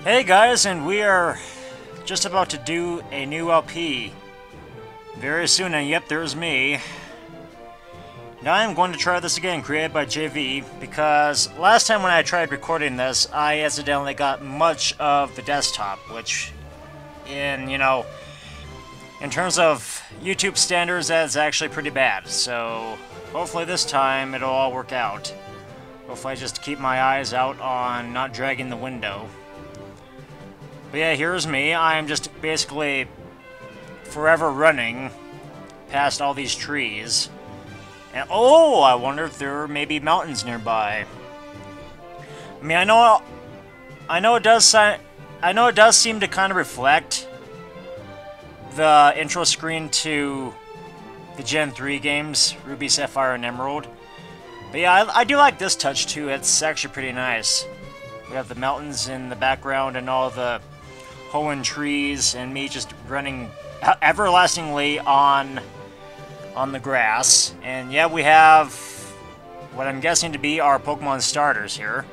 Hey guys, and we are just about to do a new LP very soon, and yep, there's me. Now I'm going to try this again, created by JV, because last time when I tried recording this, I accidentally got much of the desktop, which, in terms of YouTube standards, that's actually pretty bad. So hopefully this time it'll all work out. Hopefully I just keep my eyes out on not dragging the window. But yeah, here's me. I'm just basically forever running past all these trees. And oh, I wonder if there may be mountains nearby. I mean, I know it does seem to kind of reflect the intro screen to the Gen 3 games, Ruby, Sapphire, and Emerald. But yeah, I do like this touch too. It's actually pretty nice. We have the mountains in the background and all the hoeing trees, and me just running everlastingly on the grass. And yeah, we have what I'm guessing to be our Pokemon starters here.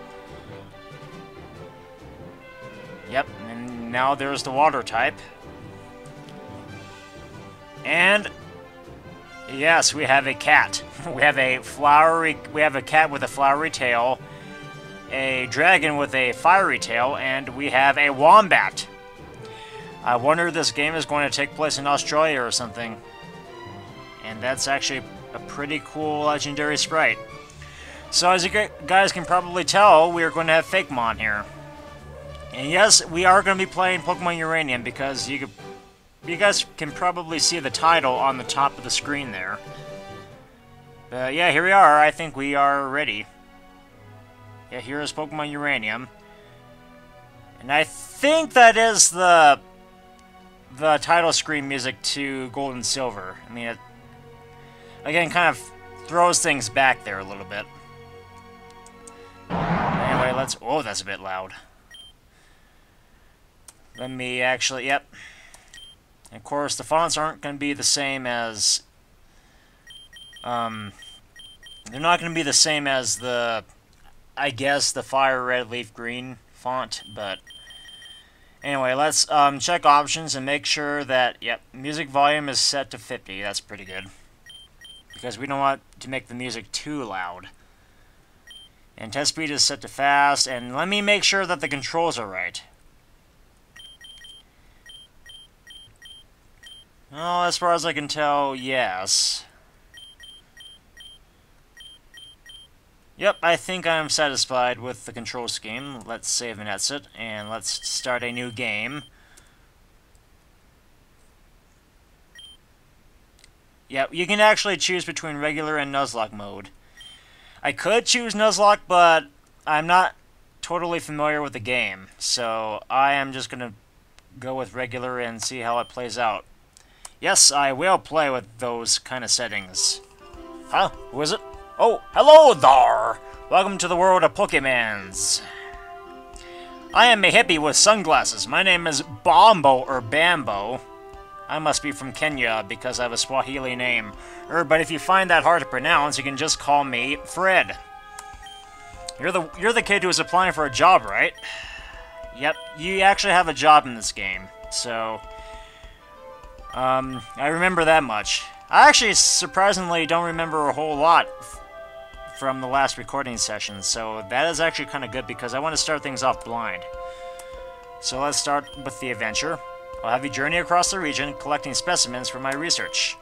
Yep, and now there's the water type. And yes, we have a cat. We have a cat with a flowery tail, a dragon with a fiery tail, and we have a wombat. I wonder if this game is going to take place in Australia or something. And that's actually a pretty cool legendary sprite. So as you guys can probably tell, we are going to have Fakemon here. And yes, we are going to be playing Pokemon Uranium because you guys can probably see the title on the top of the screen there. Yeah, here we are. I think we are ready. Yeah, here is Pokemon Uranium. And I think that is the title screen music to Gold and Silver. I mean, it, again, kind of throws things back there a little bit. Anyway, let's... Oh, that's a bit loud. Let me actually... Yep. And of course, the fonts aren't going to be the same as... they're not going to be the same as the... I guess the Fire Red Leaf Green font, but... Anyway, let's check options and make sure that, yep, music volume is set to 50. That's pretty good. Because we don't want to make the music too loud. And test speed is set to fast, and let me make sure that the controls are right. Oh, as far as I can tell, yes. Yep, I think I'm satisfied with the control scheme. Let's save and exit, and let's start a new game. Yep, you can actually choose between regular and Nuzlocke mode. I could choose Nuzlocke, but I'm not totally familiar with the game, so I am just going to go with regular and see how it plays out. Yes, I will play with those kind of settings. Huh? Who is it? Oh, hello there! Welcome to the world of Pokemans. I am a hippie with sunglasses. My name is Bombo or Bambo. I must be from Kenya because I have a Swahili name. But if you find that hard to pronounce, you can just call me Fred. You're the kid who is applying for a job, right? Yep, you actually have a job in this game. So, I remember that much. I actually surprisingly don't remember a whole lot from the last recording session, so that is actually kind of good because I want to start things off blind. So let's start with the adventure. I'll have you journey across the region, collecting specimens for my research.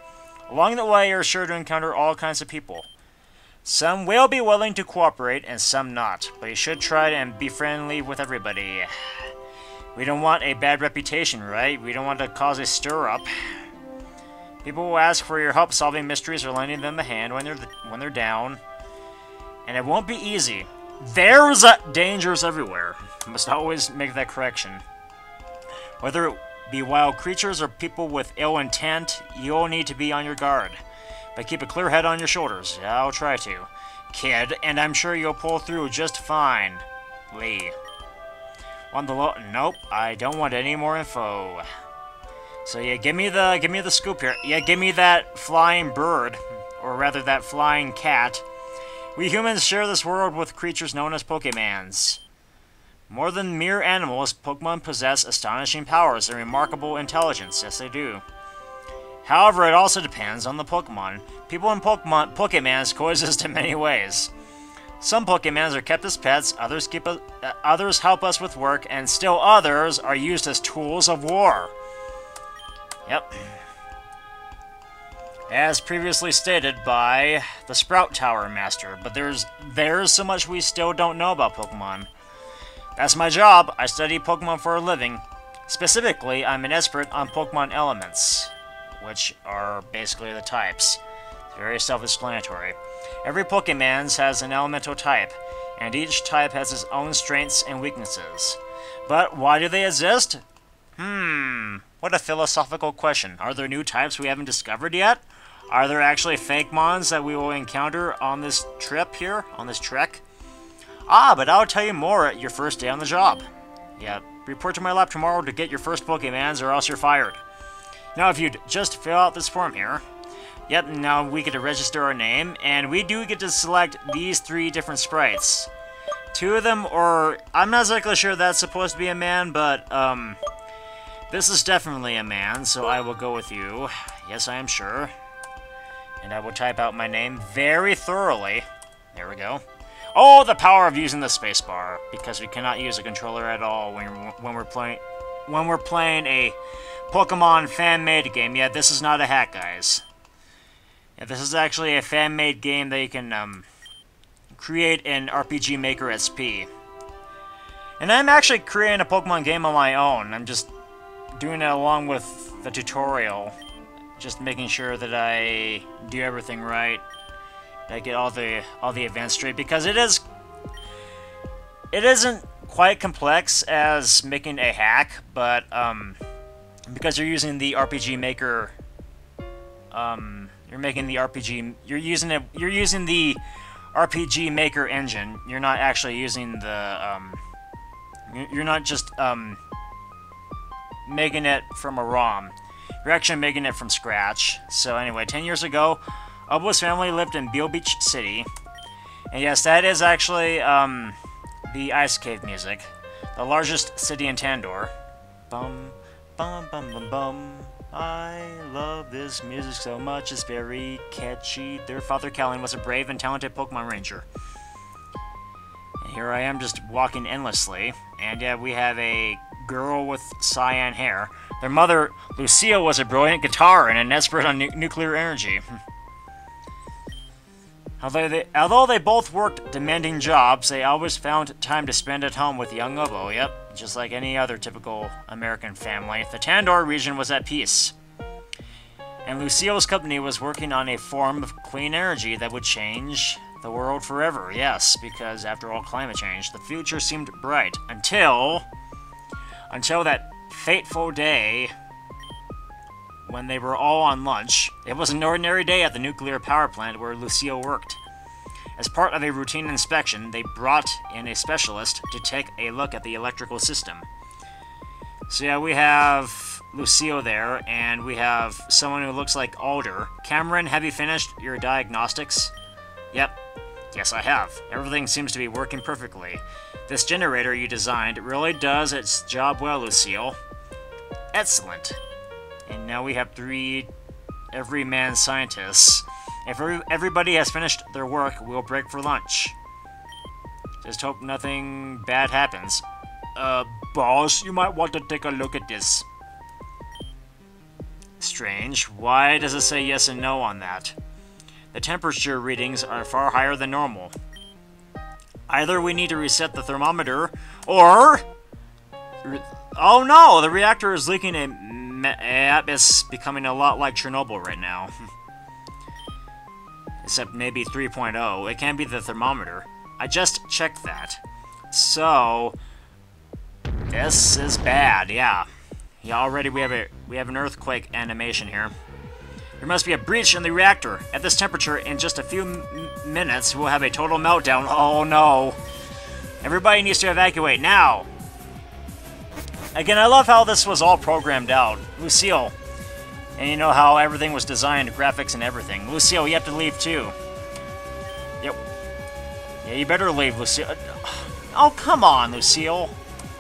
Along the way, you're sure to encounter all kinds of people. Some will be willing to cooperate, and some not, but you should try and be friendly with everybody. We don't want a bad reputation, right? We don't want to cause a stir-up. People will ask for your help solving mysteries or lending them a hand when they're down. And it won't be easy. There's dangers everywhere. Must always make that correction. Whether it be wild creatures or people with ill intent, you'll need to be on your guard. But keep a clear head on your shoulders. I'll try to, kid, and I'm sure you'll pull through just fine. Lee. On the nope, I don't want any more info. So yeah, give me the scoop here. Yeah, give me that flying bird, or rather that flying cat. We humans share this world with creatures known as Pokemans. More than mere animals, Pokemon possess astonishing powers and remarkable intelligence. Yes, they do. However, it also depends on the Pokemon. People and Pokemans coexist in many ways. Some Pokemans are kept as pets, others help us with work, and still others are used as tools of war. Yep. As previously stated by the Sprout Tower Master, but there's so much we still don't know about Pokemon. That's my job. I study Pokemon for a living. Specifically, I'm an expert on Pokemon elements, which are basically the types. It's very self-explanatory. Every Pokemon has an elemental type, and each type has its own strengths and weaknesses. But why do they exist? What a philosophical question. Are there new types we haven't discovered yet? Are there actually fake mons that we will encounter on this trip here, on this trek? But I'll tell you more at your first day on the job. Yeah, report to my lab tomorrow to get your first Pokemons or else you're fired. Now, if you'd just fill out this form here. Yep, now we get to register our name, and we do get to select these 3 different sprites. 2 of them, or I'm not exactly sure that's supposed to be a man, but, this is definitely a man, so I will go with you. Yes, I am sure. And I will type out my name very thoroughly. There we go. Oh, the power of using the spacebar, because we cannot use a controller at all when we're playing a Pokemon fan-made game. Yeah, this is not a hack, guys. Yeah, this is actually a fan-made game that you can create in RPG Maker SP. And I'm actually creating a Pokemon game on my own. I'm just doing it along with the tutorial, just making sure that I do everything right. I get all the events straight, because it isn't quite complex as making a hack, but because you're using the RPG Maker, you're using the RPG Maker engine. You're not actually using the you're not just making it from a ROM. You're actually making it from scratch. So anyway, 10 years ago, Obbo's family lived in Beale Beach City. And yes, that is actually the Ice Cave music. The largest city in Tandor. Bum, bum, bum, bum, bum. I love this music so much, it's very catchy. Their father, Callan, was a brave and talented Pokemon Ranger. And here I am just walking endlessly. And yeah, we have a girl with cyan hair. Their mother, Lucille, was a brilliant guitar and an expert on nuclear energy. Although they both worked demanding jobs, they always found time to spend at home with young Obbo. Yep, just like any other typical American family. The Tandor region was at peace. And Lucille's company was working on a form of clean energy that would change the world forever. Yes, because after all, climate change. The future seemed bright until that fateful day when they were all on lunch. It was an ordinary day at the nuclear power plant where Lucille worked. As part of a routine inspection, they brought in a specialist to take a look at the electrical system. So yeah, we have Lucille there, and we have someone who looks like Alder. Cameron, have you finished your diagnostics? Yep. Yes, I have. Everything seems to be working perfectly. This generator you designed really does its job well, Lucille. Excellent. And now we have 3 everyman scientists. If everybody has finished their work, we'll break for lunch. Just hope nothing bad happens. Boss, you might want to take a look at this. Strange. Why does it say yes and no on that? The temperature readings are far higher than normal. Either we need to reset the thermometer, or... Oh no! The reactor is leaking it's becoming a lot like Chernobyl right now. Except maybe 3.0. It can't be the thermometer. I just checked that. So... this is bad, yeah. Yeah, already we have an earthquake animation here. There must be a breach in the reactor. At this temperature, in just a few minutes, we'll have a total meltdown. Oh no. Everybody needs to evacuate now. Again, I love how this was all programmed out. Lucille. And you know how everything was designed, graphics and everything. Lucille, you have to leave too. Yep. Yeah, you better leave, Lucille. Oh, come on, Lucille.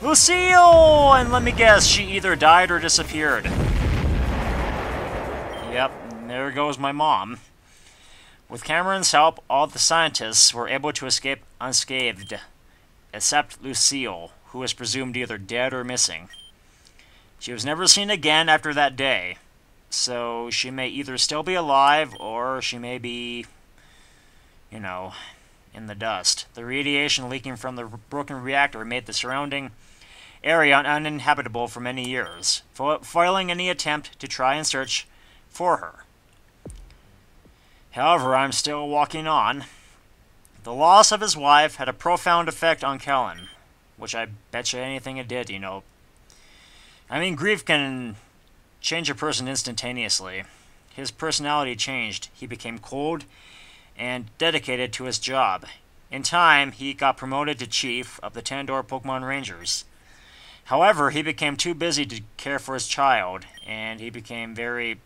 Lucille! And let me guess, she either died or disappeared. Yep, there goes my mom. With Cameron's help, all the scientists were able to escape unscathed, except Lucille, who was presumed either dead or missing. She was never seen again after that day, so she may either still be alive or she may be, you know, in the dust. The radiation leaking from the broken reactor made the surrounding area uninhabitable for many years, foiling any attempt to try and search for her. However, I'm still walking on. The loss of his wife had a profound effect on Kellen, which I bet you anything it did, you know. I mean, grief can change a person instantaneously. His personality changed. He became cold and dedicated to his job. In time, he got promoted to chief of the Tandor Pokemon Rangers. However, he became too busy to care for his child, and he became very,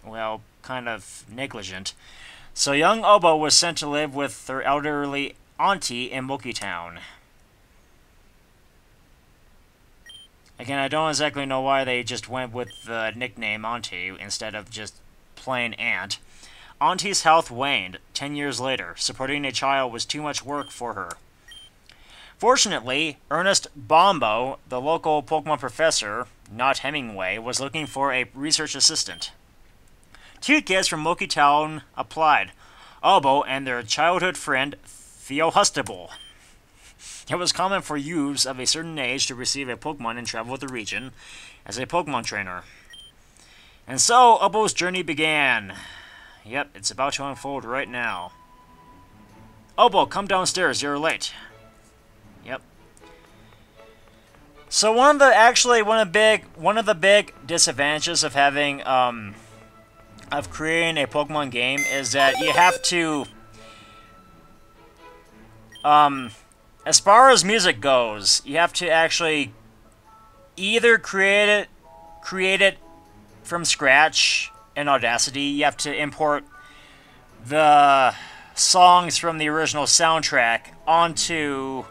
well, kind of negligent. So young Obo was sent to live with her elderly auntie in Moki Town. Again, I don't exactly know why they just went with the nickname Auntie instead of just plain Aunt. Auntie's health waned 10 years later. Supporting a child was too much work for her. Fortunately, Ernest Bombo, the local Pokemon professor, not Hemingway, was looking for a research assistant. 2 kids from Moki Town applied, Obo and their childhood friend Theo Hustable. It was common for youths of a certain age to receive a Pokemon and travel the region as a Pokemon trainer. And so, Obo's journey began. Yep, it's about to unfold right now. Obo, come downstairs, you're late. Yep. So one of the big disadvantages of having of creating a Pokemon game is that you have to as far as music goes, you have to actually either create it from scratch in Audacity. You have to import the songs from the original soundtrack onto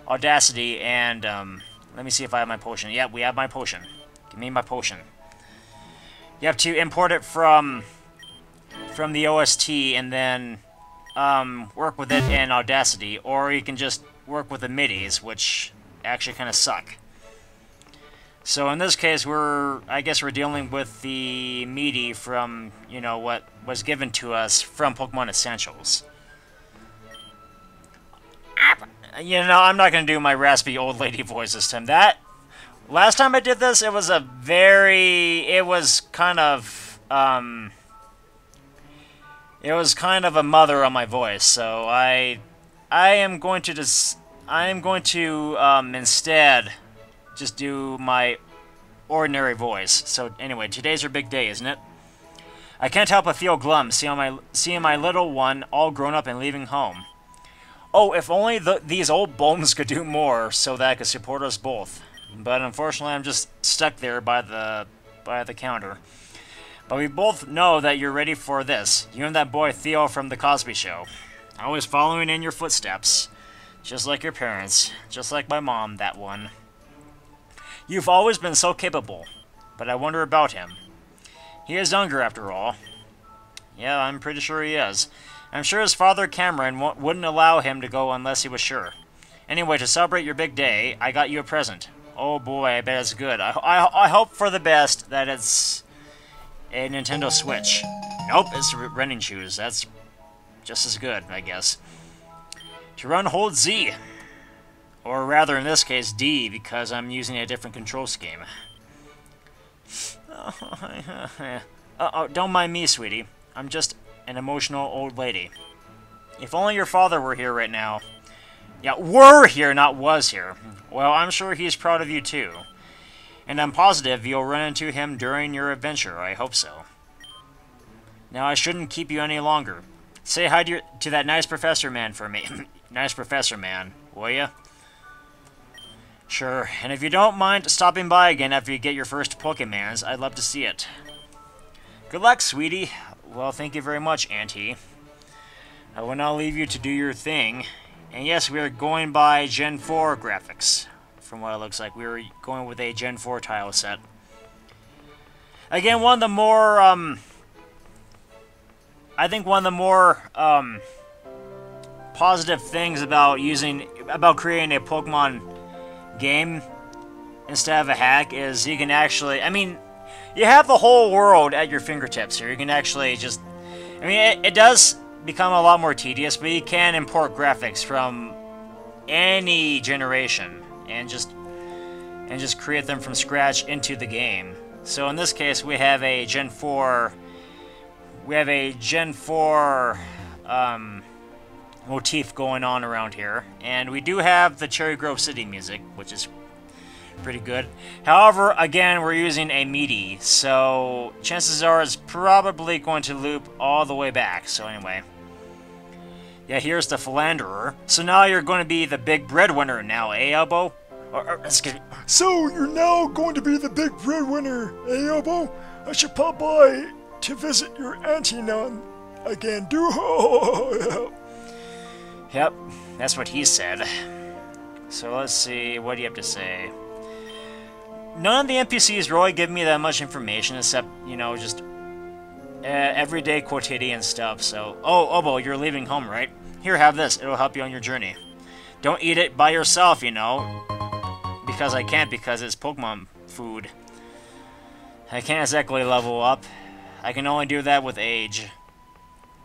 Audacity, and let me see if I have my potion. Yep, we have my potion. Give me my potion. You have to import it from the OST and then work with it in Audacity, or you can just work with the MIDIs, which actually kind of suck. So in this case, I guess we're dealing with the MIDI from, you know, what was given to us from Pokemon Essentials. You know, I'm not going to do my raspy old lady voice this time. Last time I did this, it was kind of a mother on my voice, so I am going to instead just do my ordinary voice. So anyway, today's our big day, isn't it? I can't help but feel glum seeing my little one all grown up and leaving home. Oh, if only these old bones could do more so that I could support us both. But unfortunately, I'm just stuck there by the counter. But we both know that you're ready for this. You and that boy Theo from The Cosby Show. Always following in your footsteps. Just like your parents. Just like my mom, that one. You've always been so capable. But I wonder about him. He is younger, after all. Yeah, I'm pretty sure he is. I'm sure his father, Cameron, wouldn't allow him to go unless he was sure. Anyway, to celebrate your big day, I got you a present. Oh boy, I bet it's good. I hope for the best that it's a Nintendo Switch. Nope, it's running shoes. That's just as good, I guess. To run, hold Z. Or rather, in this case, D, because I'm using a different control scheme. Oh, don't mind me, sweetie. I'm just an emotional old lady. If only your father were here right now. Yeah, were here, not was here. Well, I'm sure he's proud of you too. And I'm positive you'll run into him during your adventure. I hope so. Now, I shouldn't keep you any longer. Say hi to that nice professor man for me. Nice professor man, will ya? Sure, and if you don't mind stopping by again after you get your first Pokemans, I'd love to see it. Good luck, sweetie. Well, thank you very much, Auntie. I will now leave you to do your thing. And yes, we are going by Gen 4 graphics from what it looks like. We were going with a Gen 4 tile set. Again, one of the more, I think one of the more, positive things about creating a Pokemon game instead of a hack is you can actually, I mean, you have the whole world at your fingertips here. You can actually just, I mean, it does become a lot more tedious, but you can import graphics from any generation and just create them from scratch into the game. So in this case, we have a Gen 4 motif going on around here, and we do have the Cherry Grove City music, which is pretty good. However, again, we're using a MIDI, so chances are it's probably going to loop all the way back. So anyway, yeah, here's the Philanderer. So now you're going to be the big breadwinner now, eh, Elbow? Or excuse me. So you're now going to be the big breadwinner, eh, Elbow? I should pop by to visit your auntie now again, do? Yep, that's what he said. So let's see, what do you have to say? None of the NPCs really give me that much information except, you know, just everyday quotidian stuff. So, oh, Obo, you're leaving home, right? Here, have this. It'll help you on your journey. Don't eat it by yourself, you know. Because I can't, because it's Pokemon food. I can't exactly level up. I can only do that with age.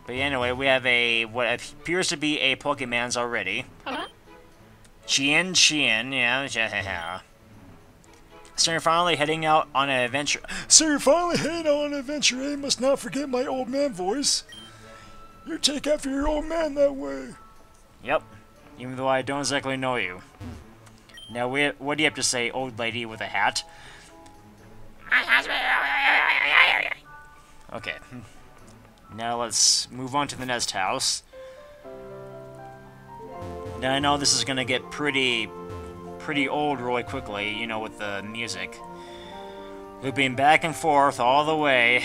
But anyway, we have what appears to be a Pokemon's already. Chien, yeah. So you're finally heading out on an adventure. So you're finally heading out on an adventure, eh? Must not forget my old man voice. You take after your old man that way. Yep, even though I don't exactly know you. Now, what do you have to say, old lady with a hat? Okay. Now let's move on to the nest house. Now I know this is gonna get pretty old really quickly, you know, with the music. Looping back and forth all the way.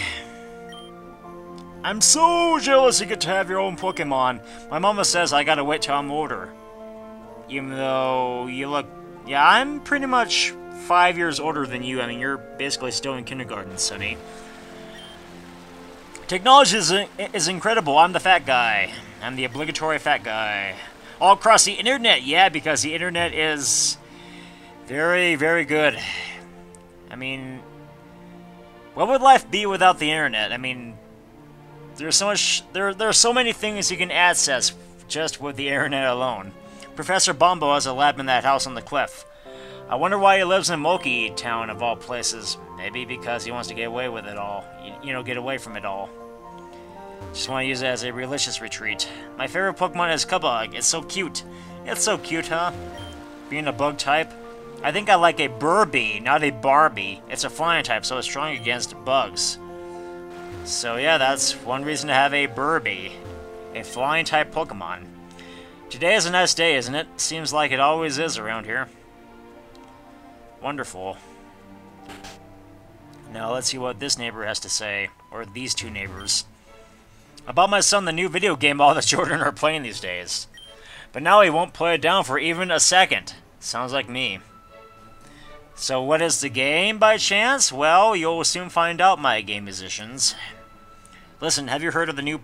I'm so jealous you get to have your own Pokemon. My mama says I gotta wait till I'm older. Even though you look... Yeah, I'm pretty much 5 years older than you. I mean, you're basically still in kindergarten, Sonny. Technology is incredible. I'm the fat guy. I'm the obligatory fat guy. All across the internet, yeah, because the internet is very, very good. I mean, what would life be without the internet? I mean, there's so much. There are so many things you can access just with the internet alone. Professor Bombo has a lab in that house on the cliff. I wonder why he lives in Moki Town of all places. Maybe because he wants to get away with it all. You know, get away from it all. Just want to use it as a religious retreat. My favorite Pokemon is Kabug. It's so cute. It's so cute, huh? Being a bug type. I think I like a Burby, not a Barbie. It's a flying type, so it's strong against bugs. So yeah, that's one reason to have a Burby. A flying type Pokemon. Today is a nice day, isn't it? Seems like it always is around here. Wonderful. Now let's see what this neighbor has to say. Or these two neighbors. About my son, the new video game all the children are playing these days. But now he won't play it down for even a second. Sounds like me. So what is the game, by chance? Well, you'll soon find out, my game musicians. Listen, have you heard of the new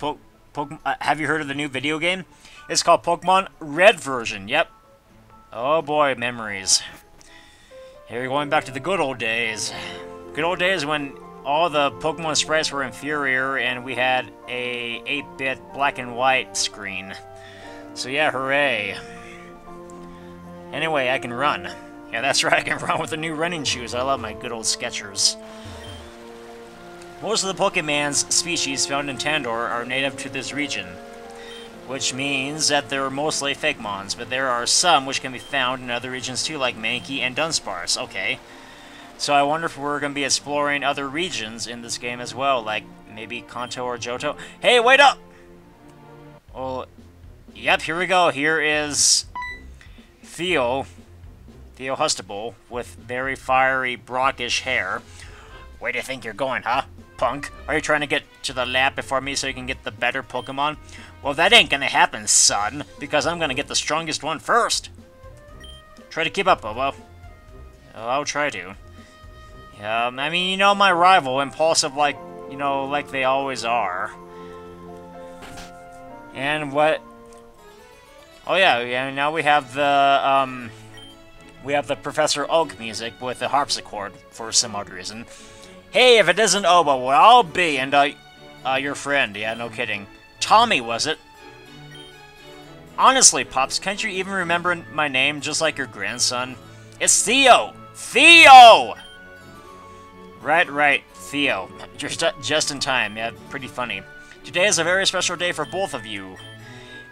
have you heard of the new video game? It's called Pokemon Red version. Yep. Oh boy, memories. Here we're going back to the good old days. Good old days when all the Pokemon sprites were inferior and we had a 8-bit black and white screen. So yeah, hooray. Anyway, I can run. Yeah, that's right, I can run with the new running shoes. I love my good old Skechers. Most of the Pokemon's species found in Tandor are native to this region, which means that they're mostly fake mons, but there are some which can be found in other regions too, like Mankey and Dunsparce. Okay. So I wonder if we're going to be exploring other regions in this game as well, like maybe Kanto or Johto. Hey, wait up! Well, yep, here we go. Here is Theo Hustable, with very fiery, brockish hair. Where do you think you're going, huh, punk? Are you trying to get to the lab before me so you can get the better Pokemon? Well, that ain't gonna happen, son, because I'm gonna get the strongest one first. Try to keep up, Bobo. Oh, I'll try to. I mean, you know, my rival, impulsive like, you know, like they always are. And what... Oh yeah, now we have the, Professor Oak music with the harpsichord for some odd reason. Hey, if it isn't Oba, well, I'll be, and, your friend. Yeah, no kidding. Tommy, was it? Honestly, Pops, can't you even remember my name just like your grandson? It's Theo! Theo! Right, Theo. Just in time, yeah, pretty funny. Today is a very special day for both of you.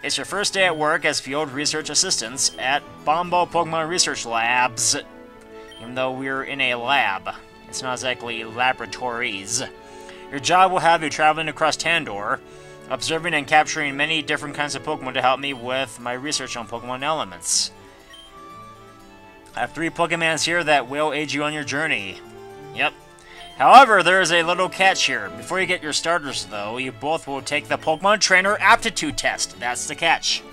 It's your first day at work as field research assistants at Bombo Pokemon Research Labs. Even though we're in a lab, it's not exactly laboratories. Your job will have you traveling across Tandor, observing and capturing many different kinds of Pokemon to help me with my research on Pokemon elements. I have 3 Pokemons here that will aid you on your journey. Yep. However, there is a little catch here. Before you get your starters, though, you both will take the Pokemon Trainer Aptitude Test. That's the catch.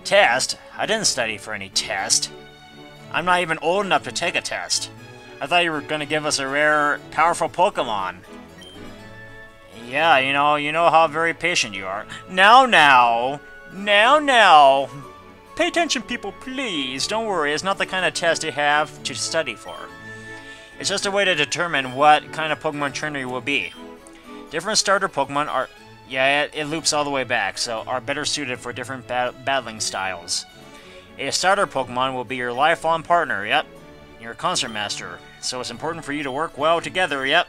Test? I didn't study for any test. I'm not even old enough to take a test. I thought you were going to give us a rare, powerful Pokemon. Yeah, you know how very patient you are. Now. Pay attention, people, please. Don't worry, it's not the kind of test you have to study for. It's just a way to determine what kind of Pokemon trainer you will be. Different starter Pokemon are... Yeah, it loops all the way back, so are better suited for different battling styles. A starter Pokemon will be your lifelong partner, yep. Your concert master, so it's important for you to work well together, yep.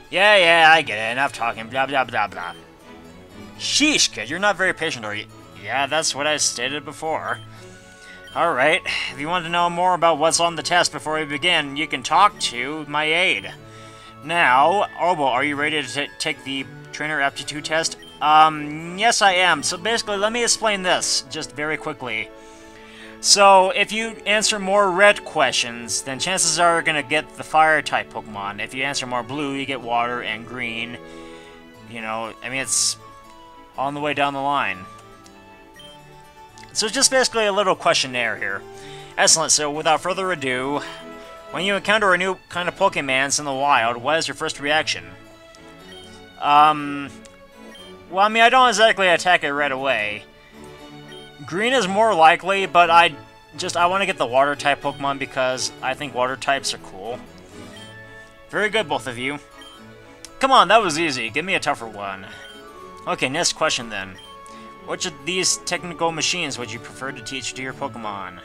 Yeah, I get it, enough talking, blah blah blah blah. Sheesh, kid, you're not very patient, are you? Yeah, that's what I stated before. Alright, if you want to know more about what's on the test before we begin, you can talk to my aide. Now, Obo, are you ready to take the Trainer Aptitude Test? Yes I am. So basically, let me explain this, just very quickly. So, if you answer more red questions, then chances are you're going to get the Fire-type Pokemon. If you answer more blue, you get Water and Green. You know, I mean, it's on the way down the line. So it's just basically a little questionnaire here. Excellent, so without further ado, when you encounter a new kind of Pokemons in the wild, what is your first reaction? Well, I mean, I don't exactly attack it right away. Green is more likely, but I want to get the Water-type Pokemon because I think Water types are cool. Very good, both of you. Come on, that was easy. Give me a tougher one. Okay, next question then. Which of these technical machines would you prefer to teach to your Pokemon?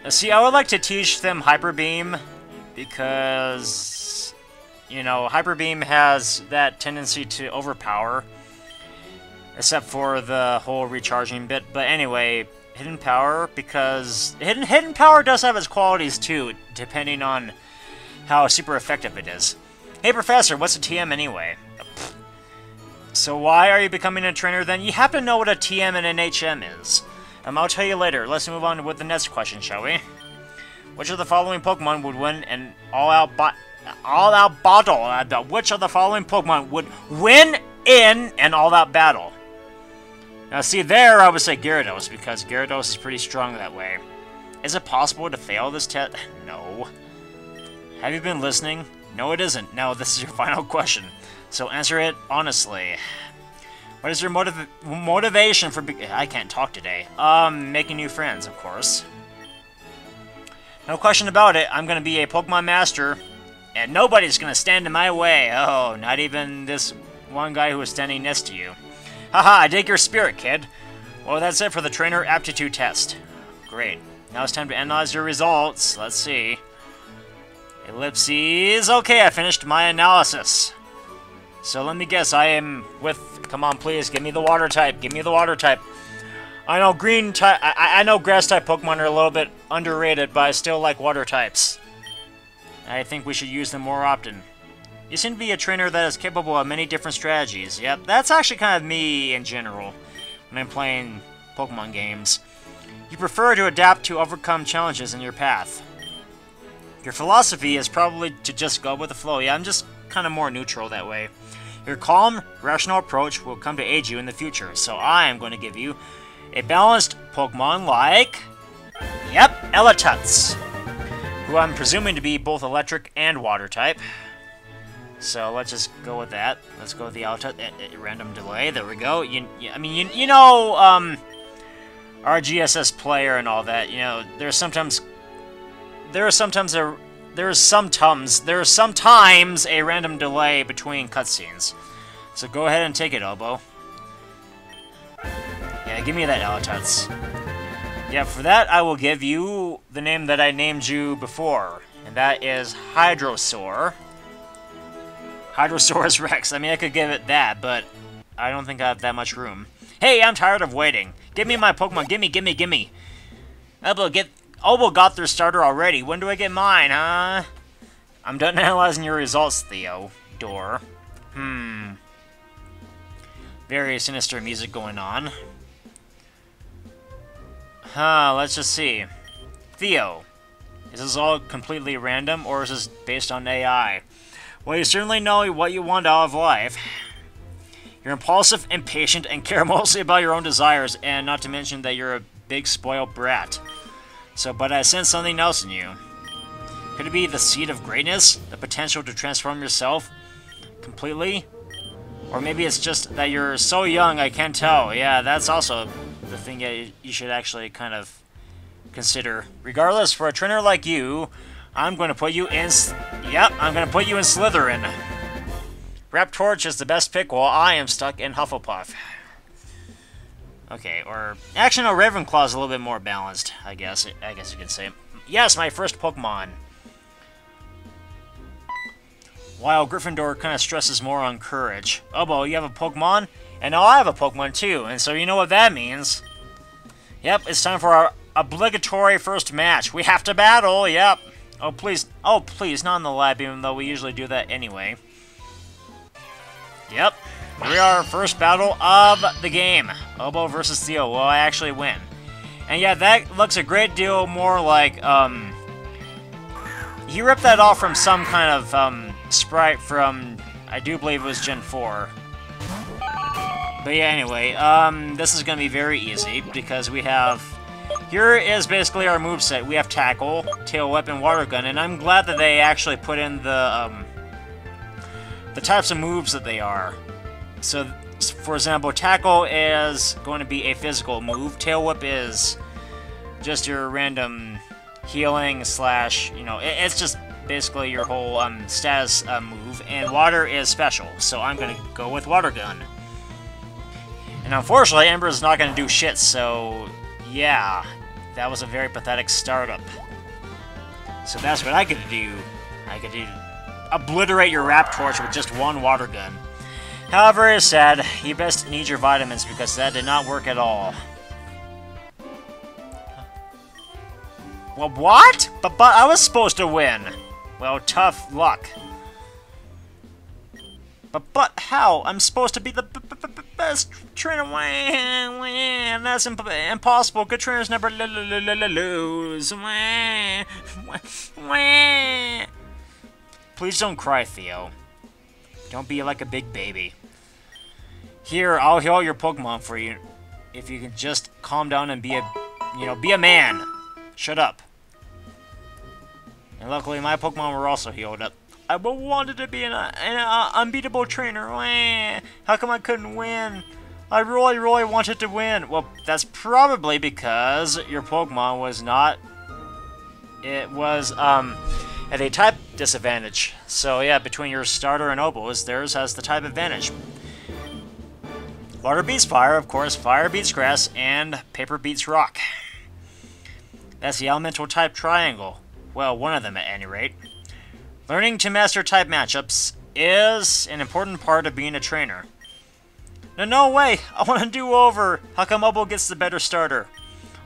See, I would like to teach them Hyper Beam, because, you know, Hyper Beam has that tendency to overpower, except for the whole recharging bit. But anyway, Hidden Power, because Hidden Power does have its qualities too, depending on how super effective it is. Hey Professor, what's a TM anyway? So why are you becoming a trainer then? You have to know what a TM and an HM is. I'll tell you later. Let's move on with the next question, shall we? Which of the following Pokemon would win an all-out battle? Which of the following Pokemon would win in an all-out battle? Now see, there I would say Gyarados, because Gyarados is pretty strong that way. Is it possible to fail this test? No. Have you been listening? No, it isn't. Now, this is your final question. So answer it honestly. What is your motivation for... I can't talk today. Making new friends, of course. No question about it, I'm gonna be a Pokemon Master, and nobody's gonna stand in my way. Oh, not even this one guy who is standing next to you. Haha, I dig your spirit, kid. Well, that's it for the Trainer Aptitude Test. Great. Now it's time to analyze your results. Let's see. Ellipses. Okay, I finished my analysis. So let me guess, I am with... Come on, please, give me the Water type. Give me the Water type. I know green type... I know grass type Pokemon are a little bit underrated, but I still like Water types. I think we should use them more often. You seem to be a trainer that is capable of many different strategies. Yep, that's actually kind of me in general when I'm playing Pokemon games. You prefer to adapt to overcome challenges in your path. Your philosophy is probably to just go with the flow. Yeah, I'm just kind of more neutral that way. Your calm, rational approach will come to aid you in the future, so I am going to give you a balanced Pokemon like... Yep, Elatuts, who I'm presuming to be both electric and water type. So let's just go with that. Let's go with the Eltut random delay. There we go. I mean, you know, RGSS player and all that. You know, there's sometimes a random delay between cutscenes. So go ahead and take it, Obo. Yeah, give me that Elatuts. Yeah, for that I will give you the name that I named you before, and that is Hydrosaur. Hydrosaurus Rex. I mean, I could give it that, but I don't think I have that much room. Hey, I'm tired of waiting. Give me my Pokemon. Gimme. Obo got their starter already. When do I get mine, huh? I'm done analyzing your results, Theo. Door. Very sinister music going on. Let's just see. Theo. Is this all completely random, or is this based on AI? Well, you certainly know what you want out of life. You're impulsive, impatient, and care mostly about your own desires, and not to mention that you're a big spoiled brat. But I sense something else in you. Could it be the seed of greatness? The potential to transform yourself completely? Or maybe it's just that you're so young I can't tell. Yeah, that's also the thing that you should actually kind of consider. Regardless, for a trainer like you, I'm going to put you in... Yep, I'm going to put you in Slytherin. Raptorch is the best pick while I am stuck in Hufflepuff. Okay, or... Actually, no, Ravenclaw's a little bit more balanced, I guess you could say. Yes, my first Pokemon. While Gryffindor kind of stresses more on courage. Obo, you have a Pokemon? And now I have a Pokemon too, and so you know what that means. Yep, it's time for our obligatory first match. We have to battle, yep. Oh, please, not in the lab, even though we usually do that anyway. Yep, here we are, first battle of the game. Obo versus Theo. Will I actually win? And yeah, that looks a great deal more like, he ripped that off from some kind of, sprite from, I do believe it was Gen 4. But yeah, anyway, this is going to be very easy, because we have... Here is basically our moveset. We have Tackle, Tail Whip, and Water Gun, and I'm glad that they actually put in the types of moves that they are. So, for example, Tackle is going to be a physical move. Tail Whip is just your random healing slash, you know, it's just basically your whole status move. And Water is special, so I'm going to go with Water Gun. And unfortunately, Ember is not going to do shit, so yeah, that was a very pathetic startup. So that's what I could do. I could obliterate your Raptorch with just one Water Gun. However, it's sad. You best need your vitamins because that did not work at all. Well, what? But I was supposed to win. Well, tough luck. But how? I'm supposed to be the best trainer. That's impossible. Good trainers never lose. Please don't cry, Theo. Don't be like a big baby. Here, I'll heal your Pokemon for you. If you can just calm down and be a man. Shut up. And luckily, my Pokemon were also healed up. I wanted to be an unbeatable trainer. How come I couldn't win? I really wanted to win. Well, that's probably because your Pokemon was not... It was, at a type disadvantage. So, yeah, between your starter and Obo's, theirs has the type advantage. Water beats fire, of course. Fire beats grass, and paper beats rock. That's the elemental type triangle. Well, one of them at any rate. Learning to master type matchups is an important part of being a trainer. No way! I want to do over! How come Obo gets the better starter?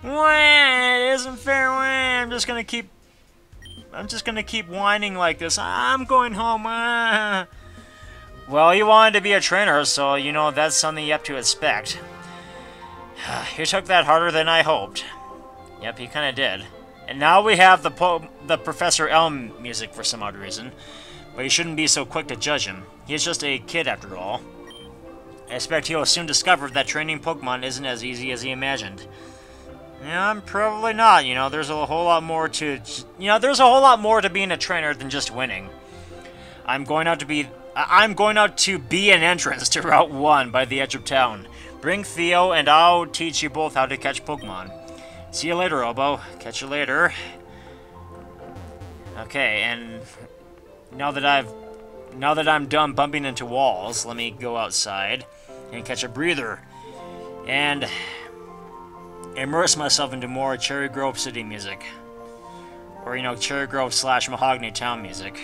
It isn't fair. I'm just gonna keep whining like this. I'm going home. Well, you wanted to be a trainer, so you know that's something you have to expect. He took that harder than I hoped. Yep, he kind of did. And now we have the Professor Elm music for some odd reason. But you shouldn't be so quick to judge him. He's just a kid after all. I expect he'll soon discover that training Pokemon isn't as easy as he imagined. Yeah, probably not. You know, there's a whole lot more to... You know, there's a whole lot more to being a trainer than just winning. I'm going out to be an entrance to Route 1 by the edge of town. Bring Theo, and I'll teach you both how to catch Pokemon. See you later, Obo. Catch you later. Okay, and now that I'm done bumping into walls, let me go outside and catch a breather and immerse myself into more Cherry Grove City music. Or, you know, Cherry Grove / Mahogany Town music.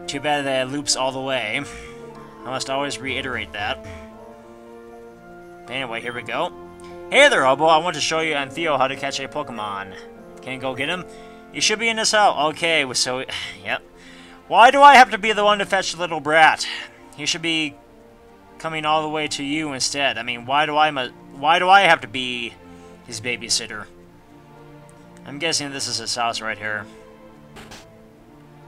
Too bad that it loops all the way. I must always reiterate that. But anyway, here we go. Hey there, Obo. I want to show you and Theo how to catch a Pokemon. Can you go get him? You should be in this house. Okay, so... Yep. Why do I have to be the one to fetch the little brat? He should be coming all the way to you instead. I mean, why do I have to be his babysitter? I'm guessing this is his house right here.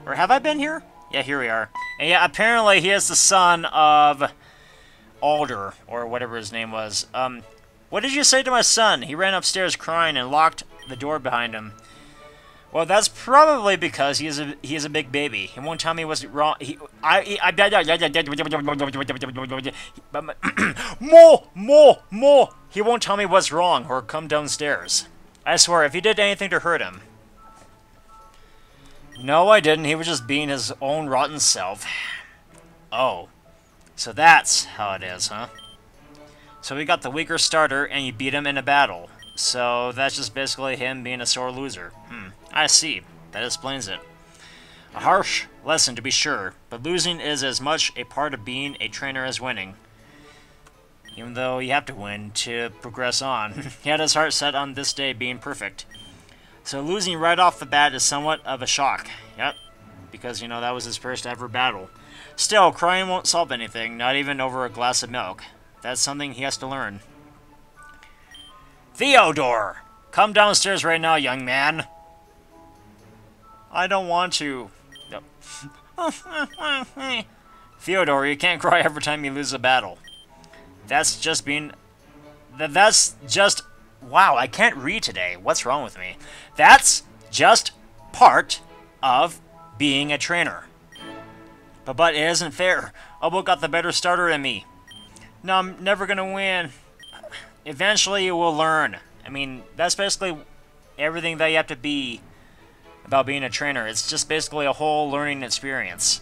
Or have I been here? Yeah, here we are. And yeah, apparently he is the son of Alder, or whatever his name was. What did you say to my son? He ran upstairs crying and locked the door behind him. Well, that's probably because he is a big baby. He won't tell me what's wrong. More. He won't tell me what's wrong or come downstairs. I swear, if you did anything to hurt him. No, I didn't. He was just being his own rotten self. Oh. So that's how it is, huh? So we got the weaker starter, and you beat him in a battle. So that's just basically him being a sore loser. I see. That explains it. A harsh lesson, to be sure, but losing is as much a part of being a trainer as winning. Even though you have to win to progress on. He had his heart set on this day being perfect. So losing right off the bat is somewhat of a shock. Yep. Because, you know, that was his first ever battle. Still, crying won't solve anything, not even over a glass of milk. That's something he has to learn. Theodore! Come downstairs right now, young man. I don't want to. No. Theodore, you can't cry every time you lose a battle. That's just... Wow, I can't read today. What's wrong with me? That's just part of being a trainer. But it isn't fair. Obo got the better starter than me. No, I'm never gonna win. Eventually you will learn. I mean, that's basically everything that you have to be about being a trainer. It's just basically a whole learning experience.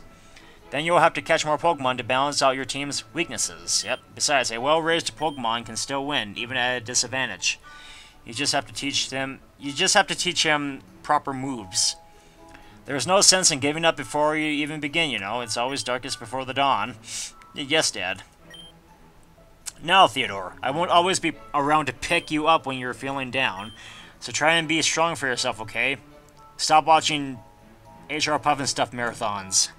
Then you'll have to catch more Pokemon to balance out your team's weaknesses. Yep. Besides, a well-raised Pokemon can still win, even at a disadvantage. You just have to teach them. You just have to teach him proper moves. There's no sense in giving up before you even begin. You know, it's always darkest before the dawn. Yes, Dad. Now, Theodore, I won't always be around to pick you up when you're feeling down. So try and be strong for yourself, okay? Stop watching HR Pufnstuf marathons.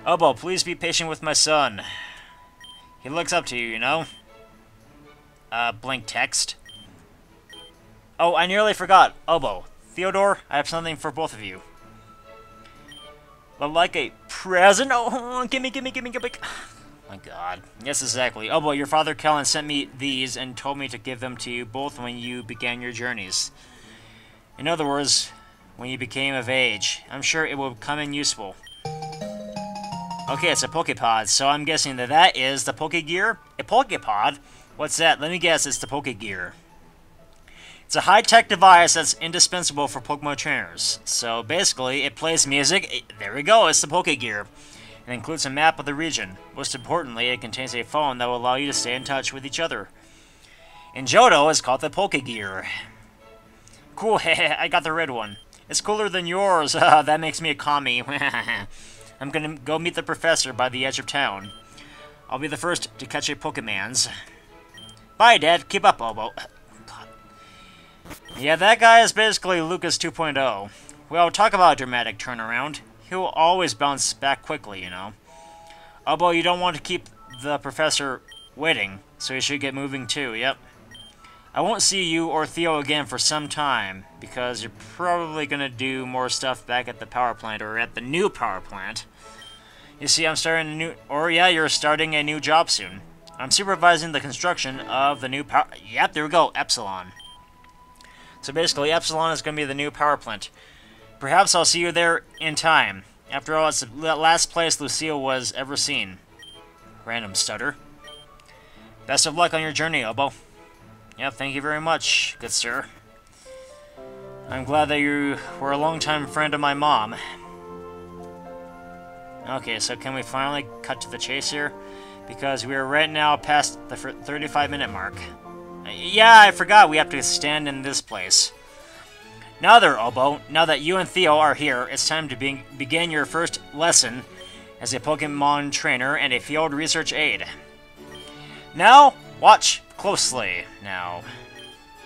Obo, please be patient with my son. He looks up to you, you know? Blank text. Oh, I nearly forgot. Obo, Theodore, I have something for both of you. But like a present? Oh, gimme. My God. Yes, exactly. Obo, your father Kellen sent me these and told me to give them to you both when you began your journeys. In other words, when you became of age. I'm sure it will come in useful. Okay, it's a Pokepod, so I'm guessing that is the Pokegear? A Pokepod? What's that? Let me guess, it's the Pokegear. It's a high-tech device that's indispensable for Pokemon trainers. So basically, it plays music. There we go, it's the Pokegear. It includes a map of the region. Most importantly, it contains a phone that will allow you to stay in touch with each other. In Johto, it's called the Pokegear. Cool, I got the red one. It's cooler than yours. That makes me a commie. I'm gonna go meet the professor by the edge of town. I'll be the first to catch a Pokemans. Bye, Dad. Keep up, Obo. God. Yeah, that guy is basically Lucas 2.0. Well, talk about a dramatic turnaround. He'll always bounce back quickly, you know. Obo, you don't want to keep the professor waiting, so you should get moving too, yep. I won't see you or Theo again for some time, because you're probably gonna do more stuff back at the power plant, or at the new power plant. You see, I'm starting a new... Or yeah, you're starting a new job soon. I'm supervising the construction of the new power... Yep, there we go, Epsilon. So basically, Epsilon is going to be the new power plant. Perhaps I'll see you there in time. After all, it's the last place Lucille was ever seen. Random stutter. Best of luck on your journey, Obo. Yep, thank you very much, good sir. I'm glad that you were a longtime friend of my mom. Okay, so can we finally cut to the chase here? Because we are right now past the 35-minute mark. Yeah, I forgot we have to stand in this place. Now there, Obo, now that you and Theo are here, it's time to begin your first lesson as a Pokemon trainer and a field research aide. Now, watch closely. Now,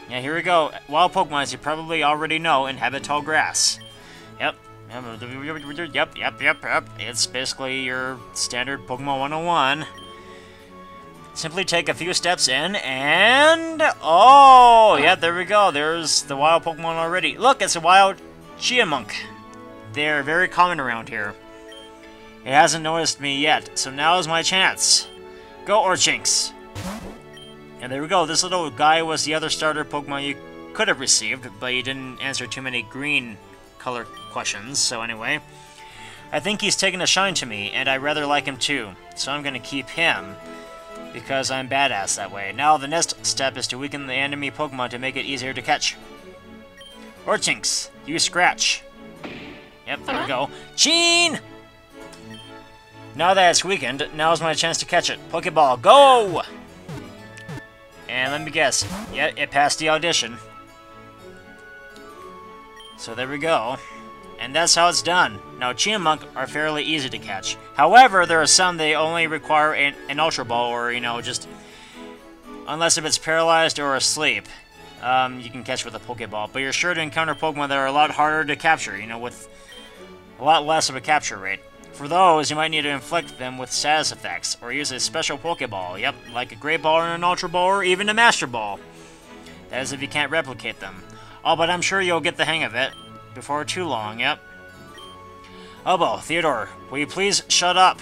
yeah, here we go. Wild Pokemon, as you probably already know, inhabit tall grass. Yep. Yep. It's basically your standard Pokemon 101. Simply take a few steps in, and... Oh! Yeah, there we go. There's the wild Pokemon already. Look, it's a wild Chiamunk. They're very common around here. It hasn't noticed me yet, so now is my chance. Go, Orchinx! And there we go. This little guy was the other starter Pokemon you could have received, but you didn't answer too many green color questions, so anyway. I think he's taken a shine to me, and I rather like him too, so I'm gonna keep him. Because I'm badass that way. Now the next step is to weaken the enemy Pokemon to make it easier to catch. Orchinx, you scratch. Yep, there we go. Sheen! Now that it's weakened, now's my chance to catch it. Pokeball, go! And let me guess. Yeah, it passed the audition. So there we go. And that's how it's done. Now, Chiamunk are fairly easy to catch. However, there are some they only require an Ultra Ball, or, you know, just... Unless if it's paralyzed or asleep, you can catch with a Pokeball. But you're sure to encounter Pokemon that are a lot harder to capture, you know, with a lot less of a capture rate. For those, you might need to inflict them with status effects, or use a special Pokeball. Yep, like a Great Ball or an Ultra Ball, or even a Master Ball. That is if you can't replicate them. Oh, but I'm sure you'll get the hang of it. Before too long, yep. Obo, Theodore, will you please shut up?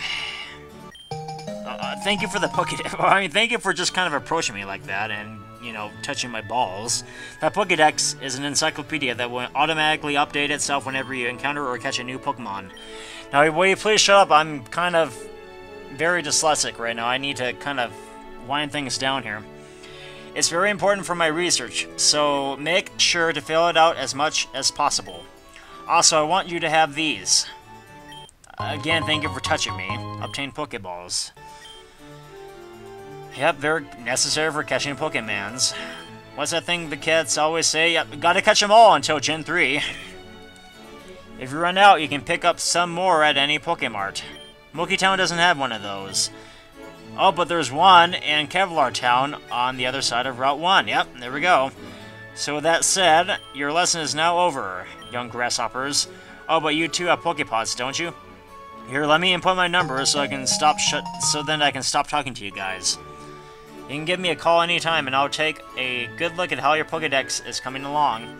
Thank you for the Pokédex. I mean, thank you for just kind of approaching me like that and, you know, touching my balls. That Pokédex is an encyclopedia that will automatically update itself whenever you encounter or catch a new Pokemon. Now, will you please shut up? I'm kind of very dyslexic right now. I need to kind of wind things down here. It's very important for my research, so make sure to fill it out as much as possible. Also, I want you to have these. Again, thank you for touching me. Obtain Pokeballs. Yep, they're necessary for catching Pokemons. What's that thing the cats always say? Yep, gotta catch them all until Gen 3. If you run out, you can pick up some more at any Pokemart. Moki Town doesn't have one of those. Oh, but there's one in Kevlar Town on the other side of Route 1. Yep, there we go. So with that said, your lesson is now over, young grasshoppers. Oh, but you two have Pokepods, don't you? Here, let me input my number so I can then I can stop talking to you guys. You can give me a call anytime and I'll take a good look at how your Pokedex is coming along.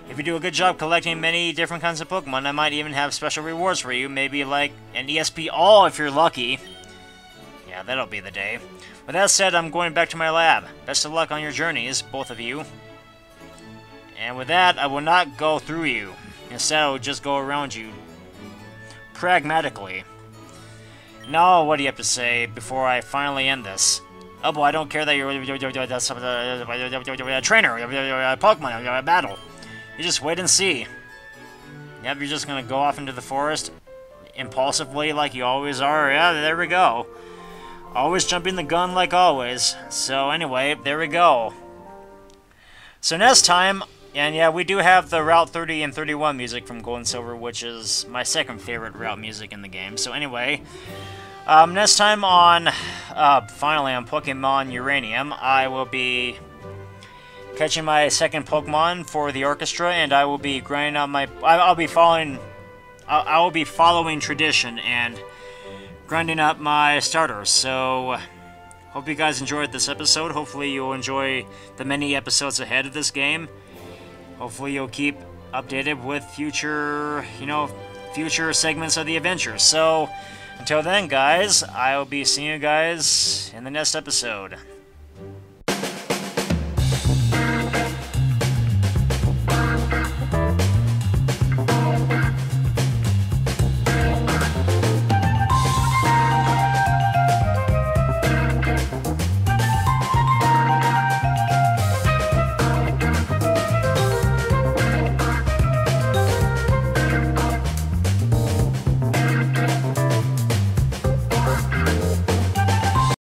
If you do a good job collecting many different kinds of Pokemon, I might even have special rewards for you, maybe like an ESP All if you're lucky. Yeah, that'll be the day. With that said, I'm going back to my lab. Best of luck on your journeys, both of you. And with that, I will not go through you. Instead, I will just go around you. Pragmatically. Now, what do you have to say before I finally end this? Oh boy, I don't care that you're a trainer, a Pokemon, a battle. You just wait and see. Yep, you're just gonna go off into the forest impulsively like you always are. Yeah, there we go. Always jumping the gun like always. So anyway, there we go. So next time, and yeah, we do have the Route 30 and 31 music from Gold and Silver, which is my second favorite route music in the game. So anyway, next time on, finally on Pokemon Uranium, I will be catching my second Pokemon for the orchestra, and I will be grinding out my... I will be following tradition and grinding up my starters. So, hope you guys enjoyed this episode. Hopefully you'll enjoy the many episodes ahead of this game. Hopefully you'll keep updated with future, future segments of the adventure. So, Until then, guys, I will be seeing you guys in the next episode.